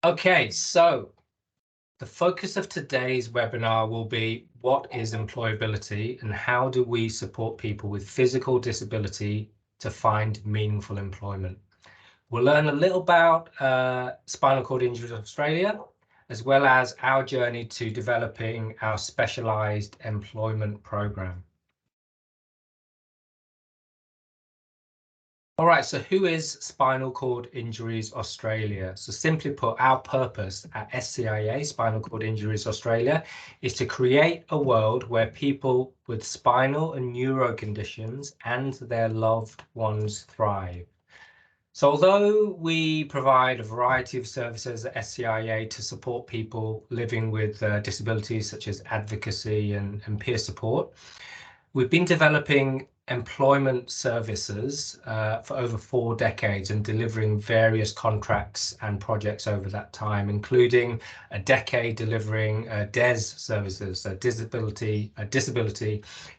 Okay, so the focus of today's webinar will be what is employability and how do we support people with physical disability to find meaningful employment. We'll learn a little about Spinal Cord Injuries Australia, as well as our journey to developing our specialised employment programme. All right, so who is Spinal Cord Injuries Australia? So simply put, our purpose at SCIA, Spinal Cord Injuries Australia, is to create a world where people with spinal and neuro conditions and their loved ones thrive. So although we provide a variety of services at SCIA to support people living with disabilities such as advocacy and peer support, we've been developing employment services for over 4 decades and delivering various contracts and projects over that time, including a decade delivering DES services, so disability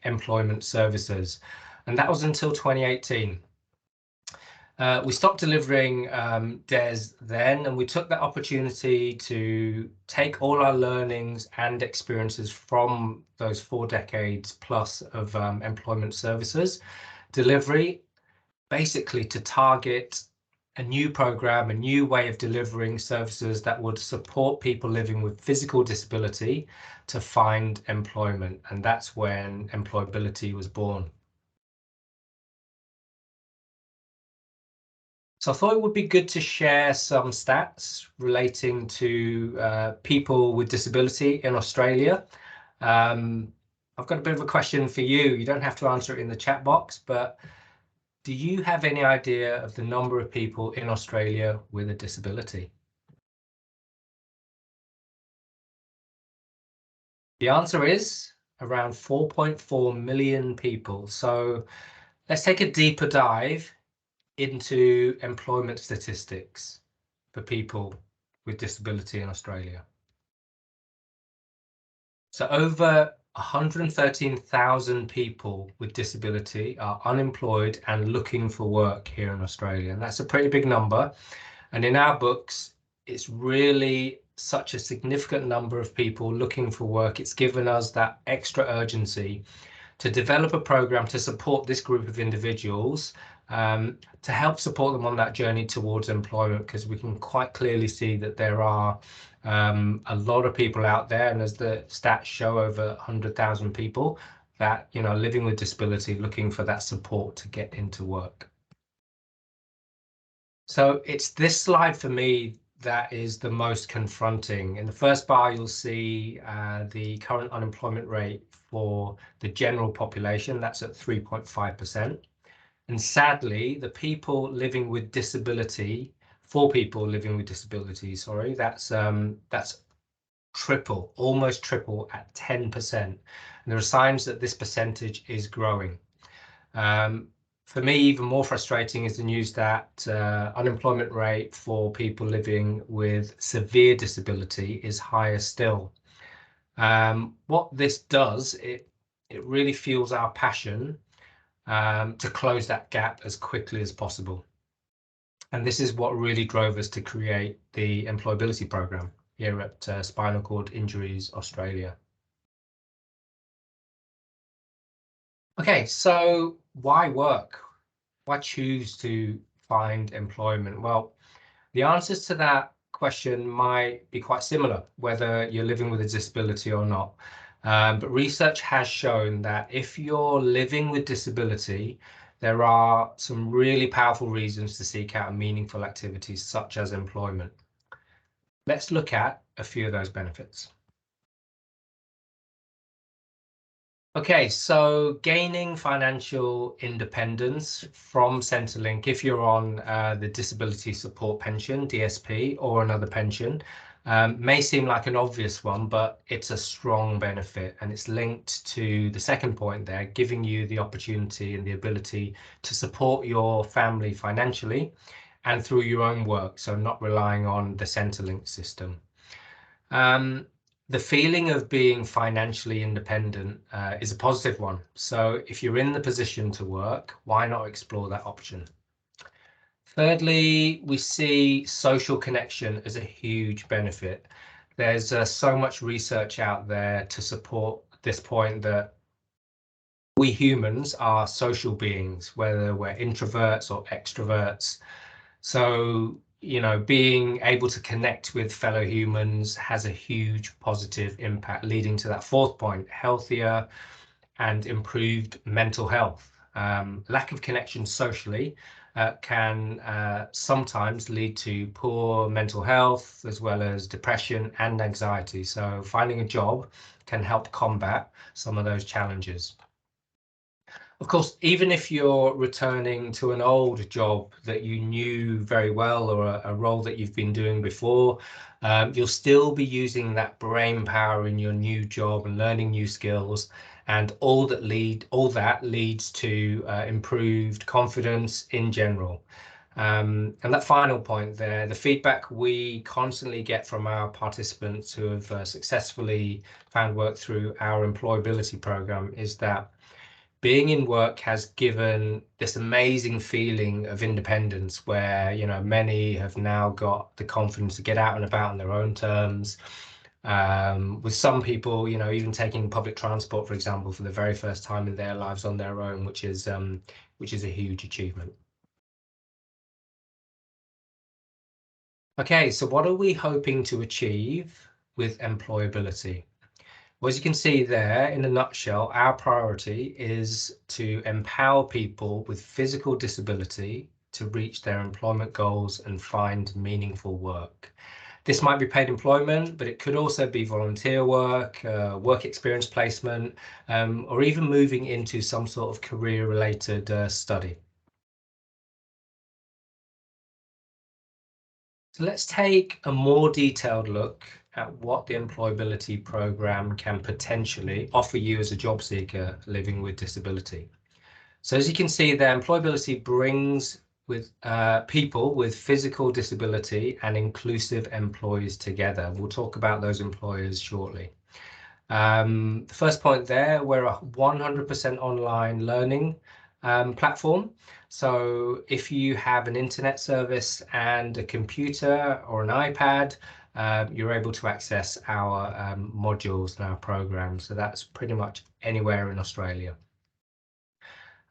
employment services. And that was until 2018. We stopped delivering DES then, and we took that opportunity to take all our learnings and experiences from those 4 decades plus of employment services delivery, basically to target a new program, a new way of delivering services that would support people living with physical disability to find employment. And that's when EmployAbility was born. So I thought it would be good to share some stats relating to people with disability in Australia. I've got a bit of a question for you. You don't have to answer it in the chat box, but do you have any idea of the number of people in Australia with a disability? The answer is around 4.4 million people. So let's take a deeper dive into employment statistics for people with disability in Australia. So over 113,000 people with disability are unemployed and looking for work here in Australia. And that's a pretty big number. And in our books, it's really such a significant number of people looking for work. It's given us that extra urgency to develop a program to support this group of individuals, to help support them on that journey towards employment, because we can quite clearly see that there are a lot of people out there, and as the stats show, over 100,000 people that, you know, living with disability, looking for that support to get into work. So it's this slide for me that is the most confronting. In the first bar, you'll see the current unemployment rate for the general population. That's at 3.5%. And sadly, the people living with disability, for people living with disability, sorry, that's triple, almost triple at 10%. And there are signs that this percentage is growing. For me, even more frustrating is the news that unemployment rate for people living with severe disability is higher still. What this does, it really fuels our passion to close that gap as quickly as possible. And this is what really drove us to create the EmployAbility program here at Spinal Cord Injuries Australia. Okay, so why work? Why choose to find employment? Well, the answers to that question might be quite similar, whether you're living with a disability or not. But research has shown that if you're living with disability, there are some really powerful reasons to seek out meaningful activities such as employment. Let's look at a few of those benefits. Okay, so gaining financial independence from Centrelink, if you're on the Disability Support Pension, DSP, or another pension, may seem like an obvious one, but it's a strong benefit, and it's linked to the second point there, giving you the opportunity and the ability to support your family financially and through your own work, so not relying on the Centrelink system. The feeling of being financially independent is a positive one. So if you're in the position to work, why not explore that option? Thirdly, we see social connection as a huge benefit. There's so much research out there to support this point that we humans are social beings, whether we're introverts or extroverts. So, being able to connect with fellow humans has a huge positive impact, leading to that fourth point, healthier and improved mental health. Lack of connection socially can sometimes lead to poor mental health, as well as depression and anxiety. So finding a job can help combat some of those challenges. Of course, even if you're returning to an old job that you knew very well, or a role that you've been doing before, you'll still be using that brain power in your new job and learning new skills, and all that leads to improved confidence in general. And that final point there, the feedback we constantly get from our participants who have successfully found work through our employability program is that being in work has given this amazing feeling of independence where, many have now got the confidence to get out and about on their own terms. With some people, even taking public transport, for example, for the very first time in their lives on their own, which is a huge achievement. Okay, so what are we hoping to achieve with employability? Well, as you can see there, in a nutshell, our priority is to empower people with physical disability to reach their employment goals and find meaningful work. This might be paid employment, but it could also be volunteer work, work experience placement, or even moving into some sort of career-related study. So let's take a more detailed look at what the employability program can potentially offer you as a job seeker living with disability. So as you can see there, employability brings with people with physical disability and inclusive employees together. We'll talk about those employers shortly. The first point there, we're a 100% online learning platform. So if you have an internet service and a computer or an iPad, you're able to access our modules and our programs. So that's pretty much anywhere in Australia.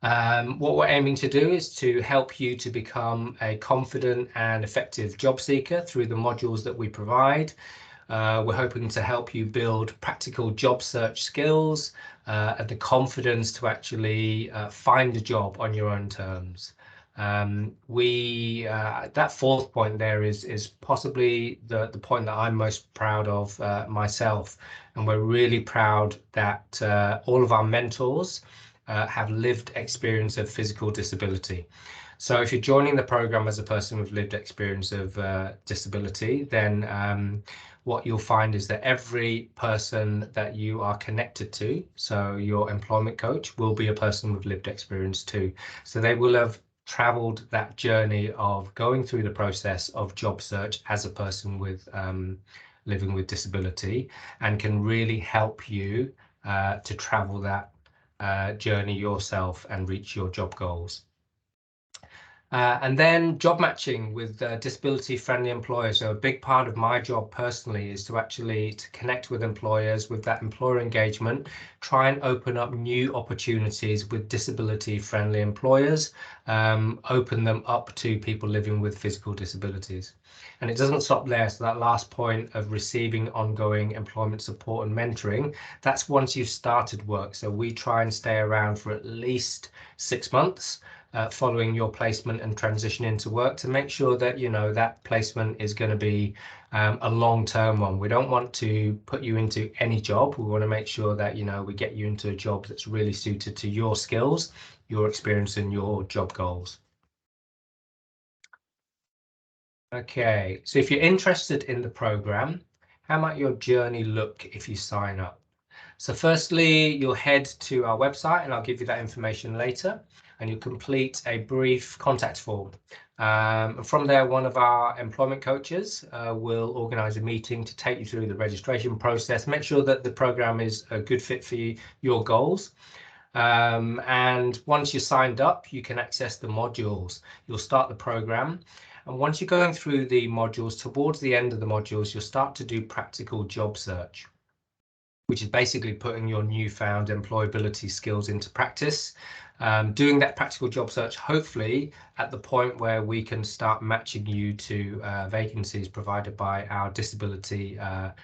What we're aiming to do is to help you to become a confident and effective job seeker through the modules that we provide. We're hoping to help you build practical job search skills and the confidence to actually find a job on your own terms. That fourth point there is possibly the point that I'm most proud of myself, and we're really proud that all of our mentors have lived experience of physical disability. So if you're joining the program as a person with lived experience of disability, then what you'll find is that every person that you are connected to, so your employment coach, will be a person with lived experience too. So they will have traveled that journey of going through the process of job search as a person with living with disability, and can really help you to travel that journey yourself and reach your job goals. And then job matching with disability-friendly employers. So a big part of my job personally is to connect with employers with that employer engagement, try and open up new opportunities with disability-friendly employers, open them up to people living with physical disabilities. And it doesn't stop there. So that last point of receiving ongoing employment support and mentoring, that's once you've started work. So we try and stay around for at least 6 months. Following your placement and transition into work, to make sure that that placement is going to be a long-term one. We don't want to put you into any job. We want to make sure that we get you into a job that's really suited to your skills, your experience, and your job goals. Okay, so if you're interested in the program, how might your journey look if you sign up? So firstly, you'll head to our website, and I'll give you that information later, and you'll complete a brief contact form. From there, one of our employment coaches will organise a meeting to take you through the registration process, make sure that the program is a good fit for your goals. And once you're signed up, you can access the modules. You'll start the program. And once you're going through the modules, towards the end of the modules, you'll start to do practical job search, which is basically putting your newfound employability skills into practice. Doing that practical job search, hopefully at the point where we can start matching you to vacancies provided by our disability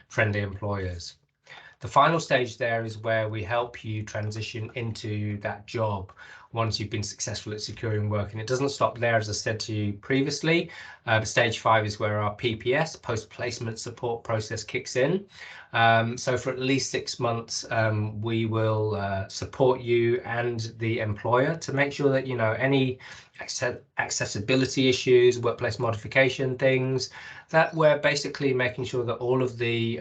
friendly employers. The final stage there is where we help you transition into that job once you've been successful at securing work. And it doesn't stop there, as I said to you previously. Stage 5 is where our PPS, post-placement support process, kicks in. So for at least 6 months, we will support you and the employer to make sure that, you know, any accessibility issues, workplace modification things, that we're basically making sure that all of the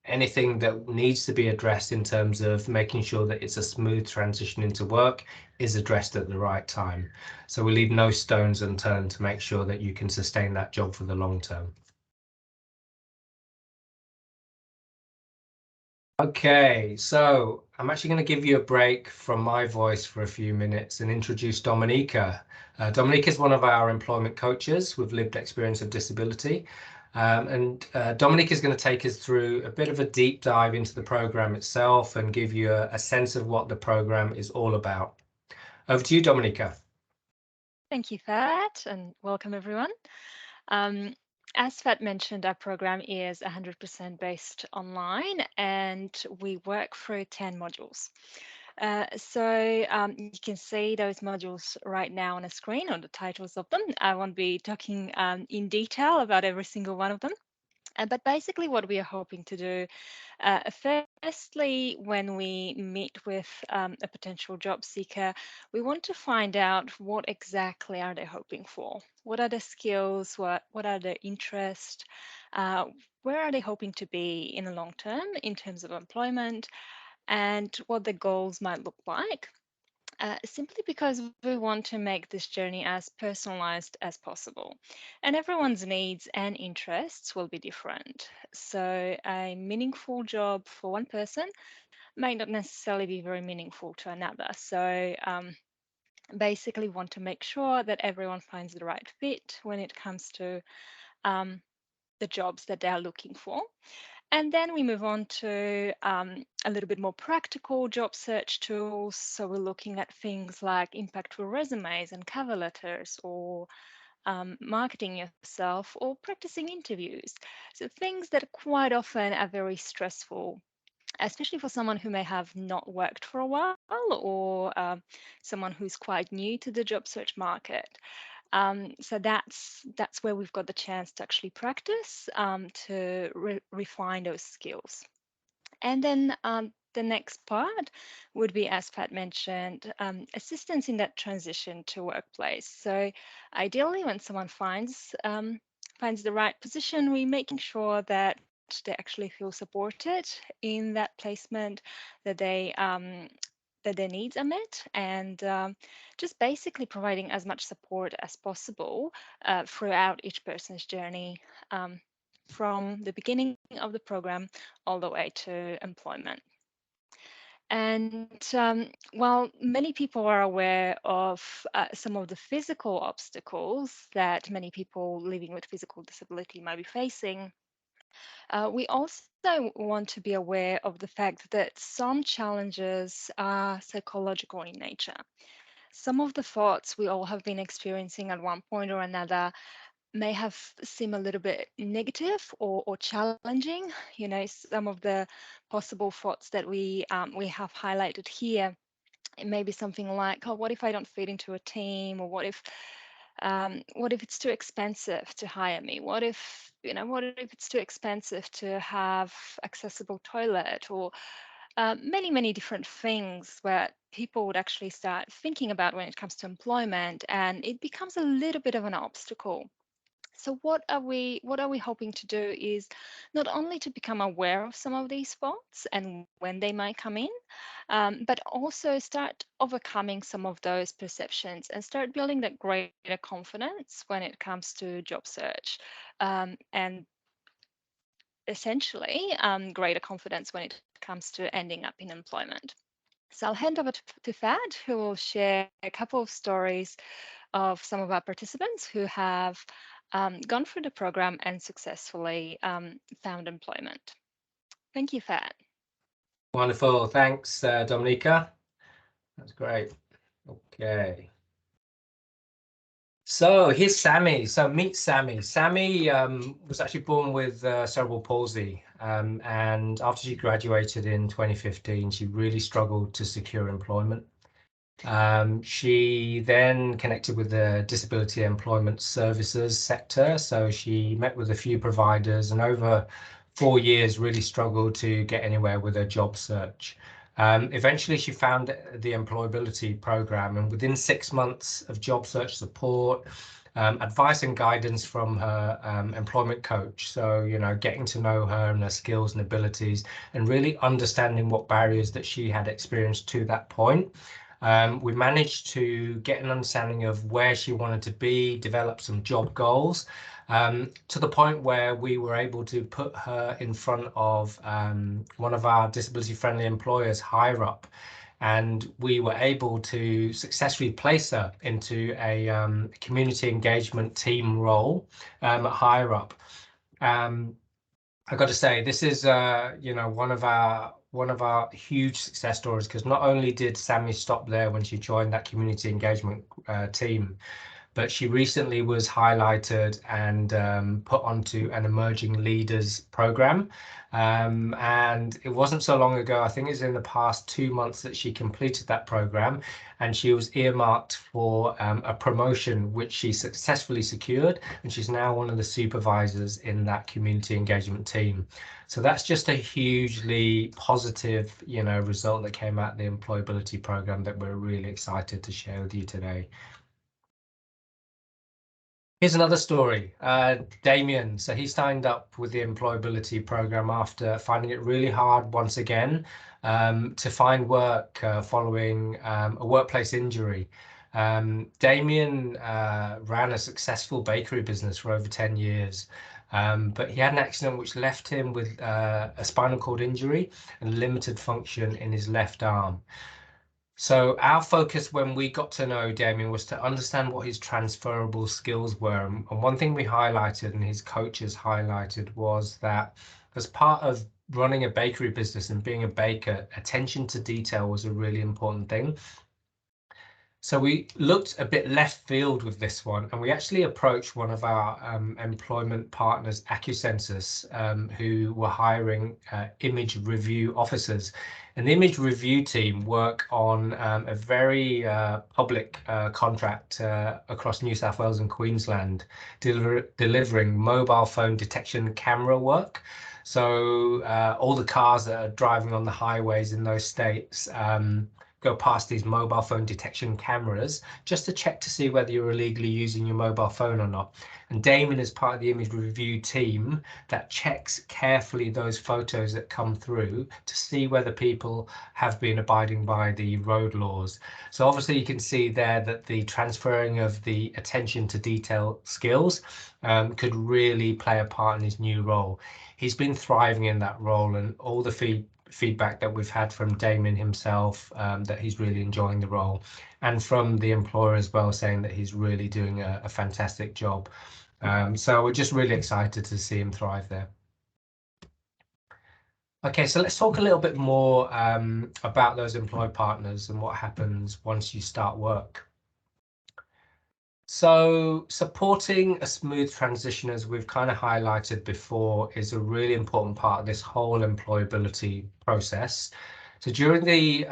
anything that needs to be addressed in terms of making sure that it's a smooth transition into work is addressed at the right time. So we leave no stones unturned to make sure that you can sustain that job for the long term. Okay, so I'm actually going to give you a break from my voice for a few minutes and introduce Dominica. Dominica is one of our employment coaches with lived experience of disability. Dominica is going to take us through a bit of a deep dive into the program itself and give you a sense of what the program is all about. Over to you, Dominica. Thank you, Fat, and welcome everyone. Um, as Fat mentioned, our program is 100% based online and we work through 10 modules. You can see those modules right now on the screen, or the titles of them. I won't be talking in detail about every single one of them. But basically, what we are hoping to do, firstly, when we meet with a potential job seeker, we want to find out what exactly are they hoping for. What are the skills? What are their interests? Uh, where are they hoping to be in the long term in terms of employment, and what the goals might look like? Simply because we want to make this journey as personalized as possible. And everyone's needs and interests will be different. So, a meaningful job for one person may not necessarily be very meaningful to another. Basically, want to make sure that everyone finds the right fit when it comes to um, the jobs that they are looking for. And then we move on to a little bit more practical job search tools. So we're looking at things like impactful resumes and cover letters, or marketing yourself, or practicing interviews. So things that quite often are very stressful, especially for someone who may have not worked for a while, or someone who's quite new to the job search market. That's where we've got the chance to actually practice to refine those skills. And then the next part would be, as Pat mentioned, assistance in that transition to workplace. So ideally, when someone finds the right position, we're making sure that they actually feel supported in that placement, that that their needs are met, and just basically providing as much support as possible throughout each person's journey, from the beginning of the program all the way to employment. And while many people are aware of some of the physical obstacles that many people living with physical disability might be facing, we also want to be aware of the fact that some challenges are psychological in nature. Some of the thoughts we all have been experiencing at one point or another may have seem a little bit negative or challenging. You know, some of the possible thoughts that we have highlighted here. It may be something like, oh, what if I don't fit into a team? Or what if it's too expensive to hire me? What if it's too expensive to have accessible toilet? Or many different things where people would actually start thinking about when it comes to employment, and it becomes a little bit of an obstacle. So what are we hoping to do is not only to become aware of some of these thoughts and when they might come in, but also start overcoming some of those perceptions and start building that greater confidence when it comes to job search, and essentially greater confidence when it comes to ending up in employment. So I'll hand over to Fad, who will share a couple of stories of some of our participants who have gone through the program and successfully found employment. Thank you, Fad. Wonderful. Thanks, Dominica. That's great. Okay. So here's Sammy. So meet Sammy. Sammy was actually born with cerebral palsy. And after she graduated in 2015, she really struggled to secure employment. She then connected with the Disability Employment Services sector. So she met with a few providers and over 4 years really struggled to get anywhere with her job search. Eventually, she found the EmployAbility program, and within 6 months of job search support, advice and guidance from her employment coach. So, getting to know her and her skills and abilities, and really understanding what barriers that she had experienced to that point. We managed to get an understanding of where she wanted to be, develop some job goals, to the point where we were able to put her in front of one of our disability-friendly employers higher up. And we were able to successfully place her into a community engagement team role higher up. I got to say, this is one of our huge success stories, because not only did Sammy stop there when she joined that community engagement team, but she recently was highlighted and put onto an emerging leaders program. And it wasn't so long ago, I think it's in the past 2 months, that she completed that program, and she was earmarked for a promotion, which she successfully secured, and she's now one of the supervisors in that community engagement team. So that's just a hugely positive, result that came out of the EmployAbility program that we're really excited to share with you today. Here's another story. Damien. So he signed up with the EmployAbility program after finding it really hard once again to find work following a workplace injury. Damien ran a successful bakery business for over 10 years, but he had an accident which left him with a spinal cord injury and limited function in his left arm. So our focus when we got to know Damien was to understand what his transferable skills were. And one thing we highlighted, and his coaches highlighted, was that as part of running a bakery business and being a baker, attention to detail was a really important thing. So we looked a bit left field with this one, and we actually approached one of our employment partners, AccuSensus, who were hiring image review officers. And the image review team work on a very public contract across New South Wales and Queensland, delivering mobile phone detection camera work. So all the cars that are driving on the highways in those states go past these mobile phone detection cameras just to check to see whether you're illegally using your mobile phone or not. And Damon is part of the image review team that checks carefully those photos that come through to see whether people have been abiding by the road laws. So obviously you can see there that the transferring of the attention to detail skills could really play a part in his new role. He's been thriving in that role, and all the feedback that we've had from Damien himself, that he's really enjoying the role, and from the employer as well, saying that he's really doing a fantastic job. So we're just really excited to see him thrive there. Okay, so let's talk a little bit more about those employed partners and what happens once you start work. So supporting a smooth transition, as we've kind of highlighted before, is a really important part of this whole employability process. So during the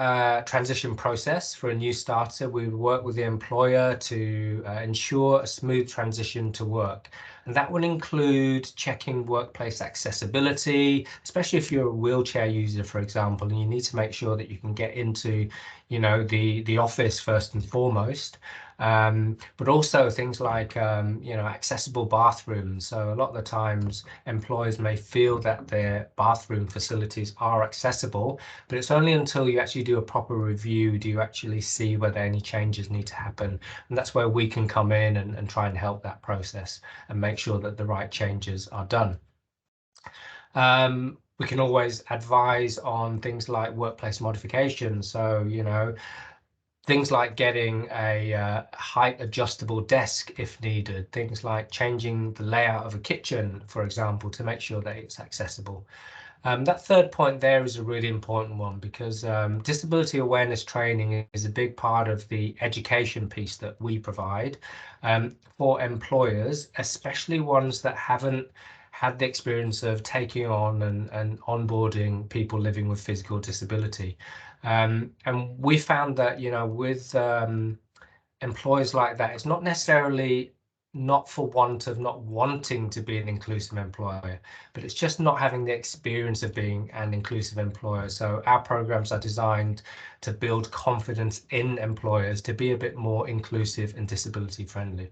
transition process for a new starter, we would work with the employer to ensure a smooth transition to work. And that would include checking workplace accessibility, especially if you're a wheelchair user, for example, and you need to make sure that you can get into, the office first and foremost. But also things like accessible bathrooms. So a lot of the times employers may feel that their bathroom facilities are accessible, but it's only until you actually do a proper review do you actually see whether any changes need to happen. And that's where we can come in and try and help that process and make sure that the right changes are done. We can always advise on things like workplace modifications. So, you know, things like getting a height adjustable desk if needed, things like changing the layout of a kitchen, for example, to make sure that it's accessible. That third point there is a really important one, because disability awareness training is a big part of the education piece that we provide for employers, especially ones that haven't had the experience of taking on and onboarding people living with physical disability. And we found that, you know, with employers like that, it's not necessarily not for want of not wanting to be an inclusive employer, but it's just not having the experience of being an inclusive employer. So our programs are designed to build confidence in employers to be a bit more inclusive and disability friendly.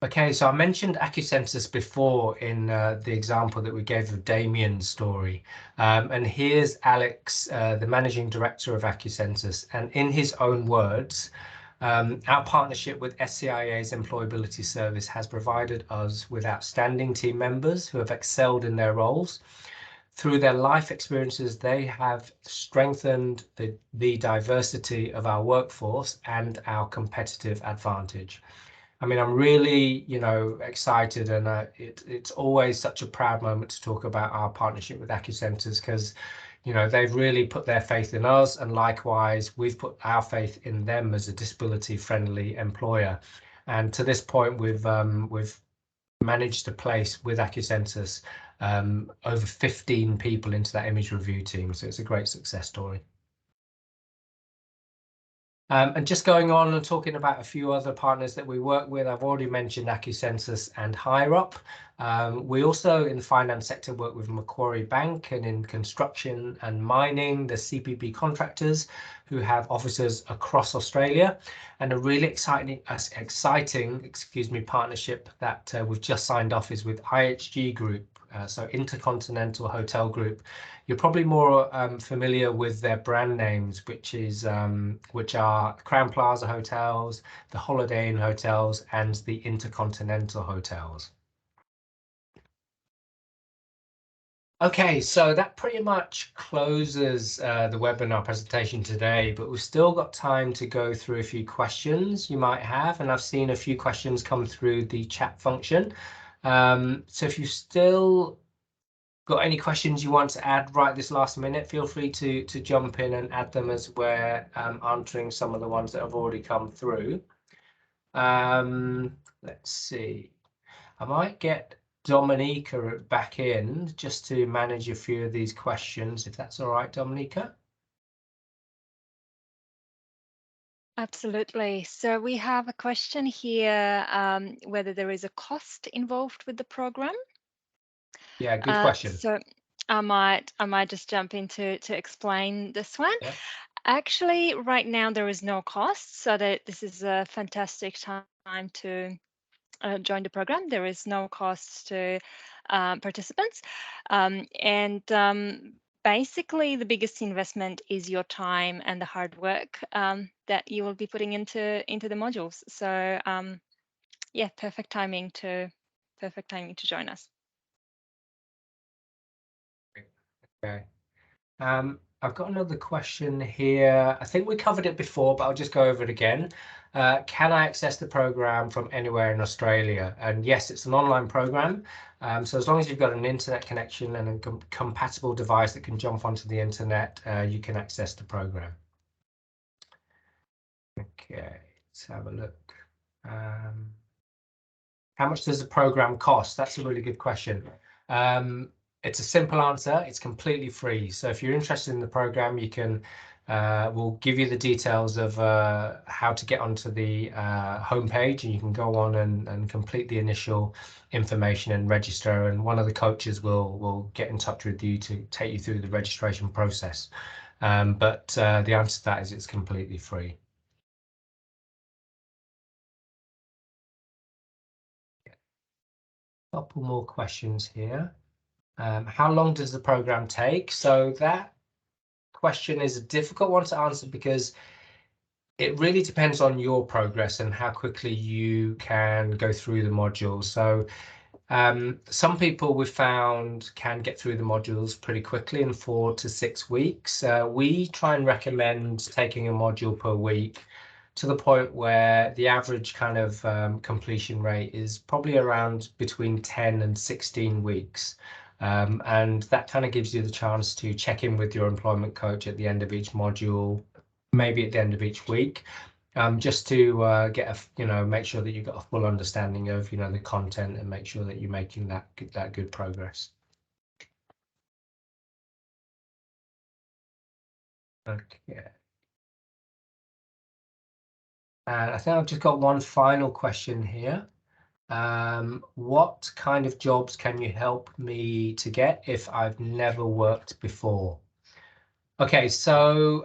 Okay, so I mentioned Acusensus before in the example that we gave of Damien's story. And here's Alex, the managing director of Acusensus. And in his own words, our partnership with SCIA's employability service has provided us with outstanding team members who have excelled in their roles. Through their life experiences, they have strengthened the diversity of our workforce and our competitive advantage. I mean, I'm really, you know, excited, and it's always such a proud moment to talk about our partnership with AccuCentres, because, you know, they've really put their faith in us, and likewise, we've put our faith in them as a disability-friendly employer. And to this point, we've managed to place with AccuCentres over 15 people into that image review team, so it's a great success story. And just going on and talking about a few other partners that we work with, I've already mentioned AccuCensus and HireUp. We also in the finance sector work with Macquarie Bank, and in construction and mining, the CPB contractors who have offices across Australia. And a really exciting partnership that we've just signed off is with IHG Group, so Intercontinental Hotel Group. You're probably more familiar with their brand names, which are Crowne Plaza Hotels, the Holiday Inn Hotels, and the Intercontinental Hotels. Okay, so that pretty much closes the webinar presentation today, but we've still got time to go through a few questions you might have, and I've seen a few questions come through the chat function. So if you still got any questions you want to add right this last minute, feel free to jump in and add them as we're answering some of the ones that have already come through. Let's see. I might get Dominica back in just to manage a few of these questions, if that's all right, Dominica. Absolutely. So we have a question here, whether there is a cost involved with the program. Yeah, good question. So I might just jump in to explain this one. Yeah. Actually, right now there is no cost, so that this is a fantastic time to join the program. There is no cost to participants, and basically the biggest investment is your time and the hard work that you will be putting into the modules. So yeah, perfect timing to join us. Okay. I've got another question here. I think we covered it before, but I'll just go over it again. Can I access the program from anywhere in Australia? And yes, it's an online program. So as long as you've got an internet connection and a compatible device that can jump onto the internet, you can access the program. Okay, let's have a look. How much does the program cost? That's a really good question. It's a simple answer. It's completely free. So if you're interested in the program, you can, we'll give you the details of how to get onto the homepage, and you can go on and complete the initial information and register. And one of the coaches will get in touch with you to take you through the registration process. But the answer to that is it's completely free. Couple more questions here. How long does the program take? So that question is a difficult one to answer because it really depends on your progress and how quickly you can go through the modules. So Some people we found can get through the modules pretty quickly in 4 to 6 weeks. We try and recommend taking a module per week to the point where the average kind of completion rate is probably around between 10 and 16 weeks. And that kind of gives you the chance to check in with your employment coach at the end of each module, maybe at the end of each week, just to get make sure that you've got a full understanding of the content and make sure that you're making that good progress. Okay. And I think I've just got one final question here. What kind of jobs can you help me to get if I've never worked before? Okay, so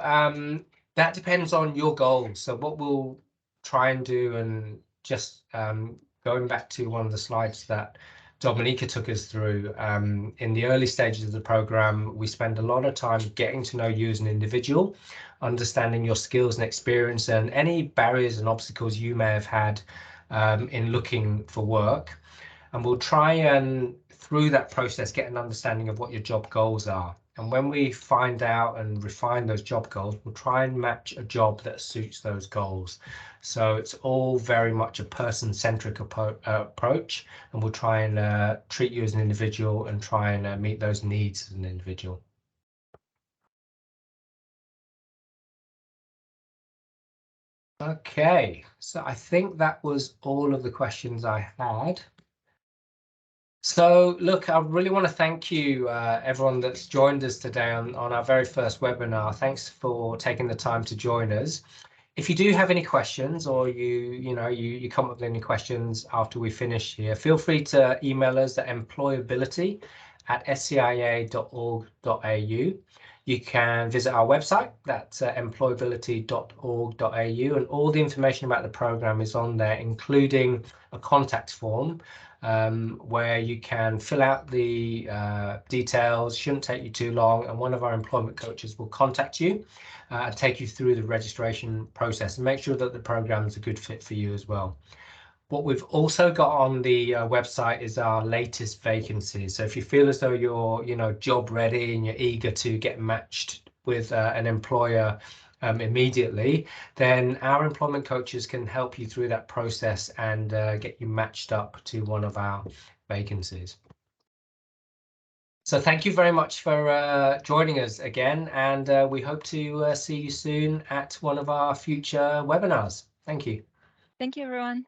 that depends on your goals. So what we'll try and do, and just going back to one of the slides that Dominica took us through, in the early stages of the program, we spend a lot of time getting to know you as an individual, understanding your skills and experience and any barriers and obstacles you may have had in looking for work. And we'll try and, through that process, get an understanding of what your job goals are. And when we find out and refine those job goals, we'll try and match a job that suits those goals. So it's all very much a person-centric approach, and we'll try and treat you as an individual and try and meet those needs as an individual. Okay, so I think that was all of the questions I had. So look, I really want to thank you, everyone that's joined us today on our very first webinar. Thanks for taking the time to join us. If you do have any questions, or you come up with any questions after we finish here, feel free to email us at employability@scia.org.au. You can visit our website, that's employability.org.au, and all the information about the program is on there, including a contact form where you can fill out the details. Shouldn't take you too long, and one of our employment coaches will contact you and take you through the registration process and make sure that the program is a good fit for you as well. What we've also got on the website is our latest vacancies. So if you feel as though you're job ready and you're eager to get matched with an employer immediately, then our employment coaches can help you through that process and get you matched up to one of our vacancies. So thank you very much for joining us again, and we hope to see you soon at one of our future webinars. Thank you. Thank you, everyone.